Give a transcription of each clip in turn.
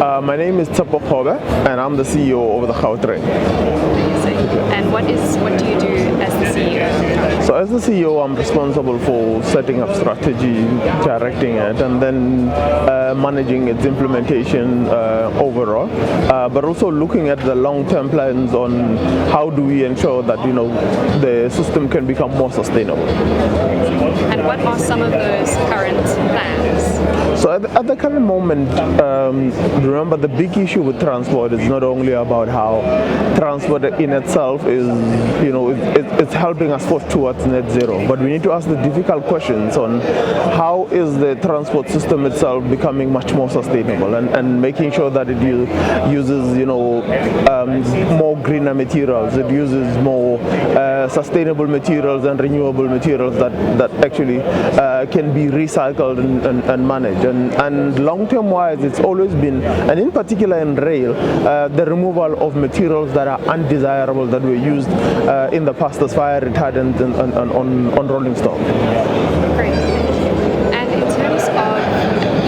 My name is Tshepo Kgobe, and I'm the CEO of the Gautrain. Amazing. And what do you do as the CEO? So as the CEO, I'm responsible for setting up strategy, directing it, and then managing its implementation overall, but also looking at the long-term plans on how do we ensure that the system can become more sustainable. And what are some of those current plans? So at the current moment, remember the big issue with transport is not only about how transport in itself is, it's helping us force towards net zero, but we need to ask the difficult questions on how is the transport system itself becoming much more sustainable and making sure that it uses, more greener materials, it uses more sustainable materials and renewable materials that actually can be recycled and managed. And long-term wise, it's always been, and in particular in rail, the removal of materials that are undesirable that were used in the past as fire retardant on rolling stock. Great. And in terms of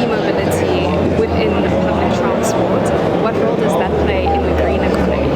e-mobility within public transport, what role does that play in the green economy?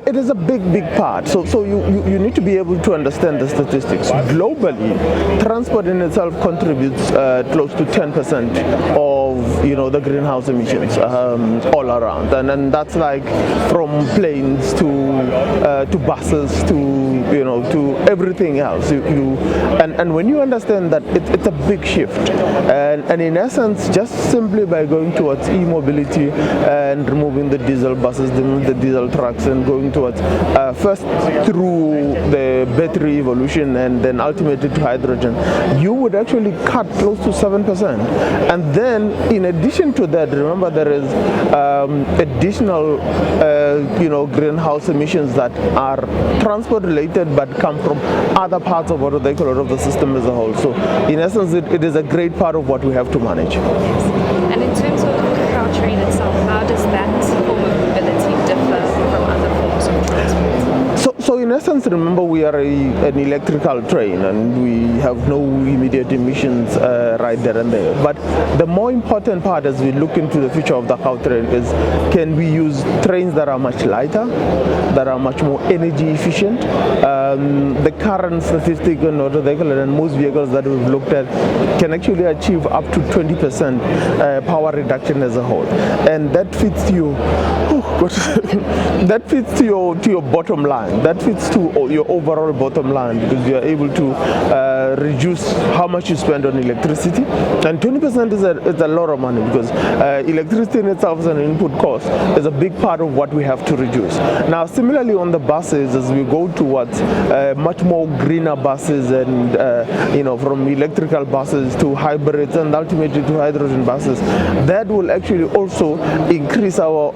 It is a big part. So you need to be able to understand the statistics. Globally, transport in itself contributes close to 10% of the greenhouse emissions all around, and that's like from planes to buses to everything else. And when you understand that it's a big shift, and in essence, just simply by going towards e-mobility and removing the diesel buses, the diesel trucks, and going towards first through the battery evolution and then ultimately to hydrogen, you would actually cut close to 7%. And then in addition to that, remember there is additional greenhouse emissions that are transport related but come from other parts of what they call of the system as a whole. So in essence, it is a great part of what we have to manage. Yes. And in terms of Gautrain itself, how does that form of mobility differ from other forms of transport? So in essence, remember we are an electrical train and we have no immediate emissions right there and there. But the more important part as we look into the future of the Gautrain is, can we use trains that are much lighter, that are much more energy efficient? The current statistic and most vehicles that we've looked at can actually achieve up to 20% power reduction as a whole, and that fits you. That fits to your bottom line. That fits to your overall bottom line, because you are able to reduce how much you spend on electricity, and 20% is a lot of money, because electricity in itself as an input cost is a big part of what we have to reduce. Now, similarly on the buses, as we go towards much more greener buses and from electrical buses to hybrids and ultimately to hydrogen buses, that will actually also increase our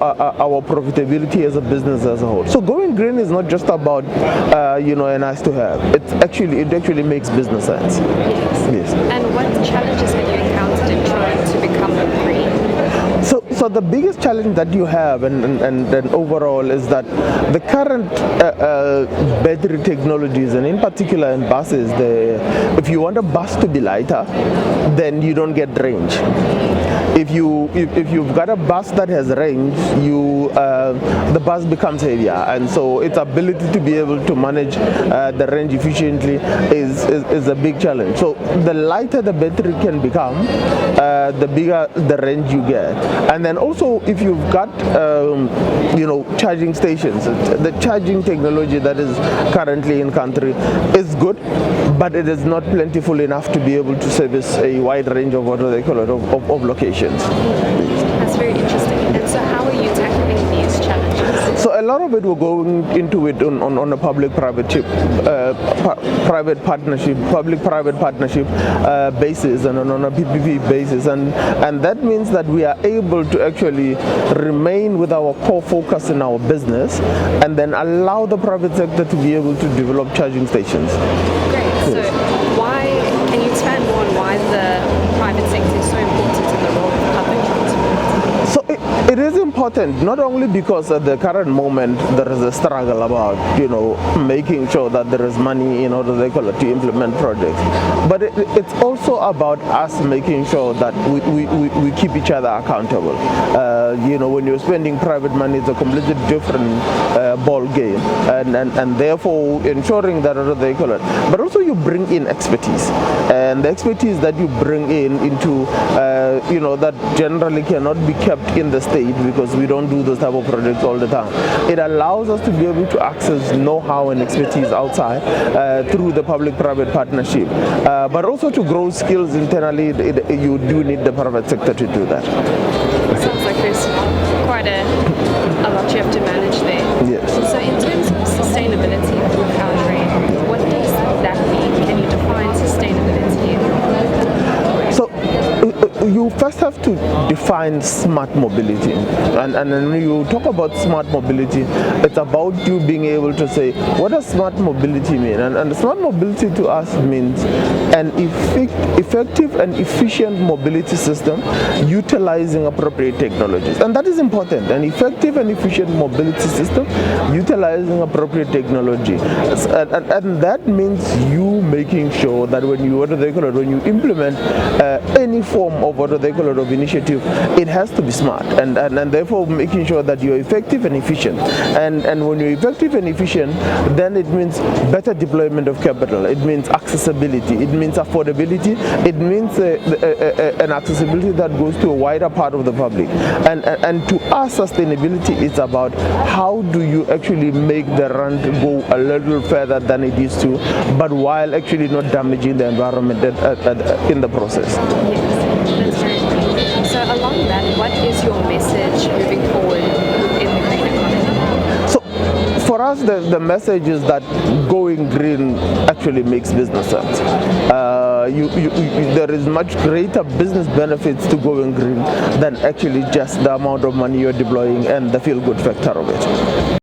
profitability as a business as a whole. So going green is not just about a nice to have. It actually makes business sense. Yes. And what challenges have you encountered in trying to become green? So the biggest challenge that you have and overall is that the current battery technologies, and in particular in buses, if you want a bus to be lighter, then you don't get range. If you've got a bus that has range, the bus becomes heavier, and so its ability to be able to manage the range efficiently is a big challenge. So the lighter the battery can become, the bigger the range you get. And then also, if you've got charging stations, the charging technology that is currently in country is good, but it is not plentiful enough to be able to service a wide range of what they call it of locations. That's very interesting. And so how are you tackling these challenges? So a lot of it will go into it on a public-private partnership basis and on a PPP basis, and that means that we are able to actually remain with our core focus in our business, and then allow the private sector to be able to develop charging stations. Great. Yes. So can you expand more on why the private sector is so important in the role of public transport? So it is important, not only because at the current moment there is a struggle about, making sure that there is money in order to implement projects, but it's also about us making sure that we keep each other accountable. When you're spending private money, it's a completely different ball game, and therefore ensuring that, but also you bring in expertise, and the expertise that you bring into that generally cannot be kept in the state, because we don't do those type of projects all the time. It allows us to be able to access know-how and expertise outside through the public-private partnership, but also to grow skills internally. You do need the private sector to do that. It sounds like there's quite a lot you have to manage there. Yes. So in terms of sustainability for Gautrain, what does that mean? Can you define sustainability? So you first have to define smart mobility, and when you talk about smart mobility, it's about you being able to say, what does smart mobility mean? And smart mobility to us means an effective and efficient mobility system utilizing appropriate technologies, and that is important. An effective and efficient mobility system utilizing appropriate technology, and that means you making sure that when you implement any form of initiative, it has to be smart, and therefore making sure that you're effective and efficient. And when you're effective and efficient, then it means better deployment of capital. It means accessibility. It means affordability. It means an accessibility that goes to a wider part of the public. And to us, sustainability is about how do you actually make the rand go a little further than it used to, but while actually not damaging the environment in the process. Yes, that's very good. So along that, what is your message moving forward in the green economy? So for us, the message is that going green actually makes business sense. There is much greater business benefits to going green than actually just the amount of money you're deploying and the feel-good factor of it.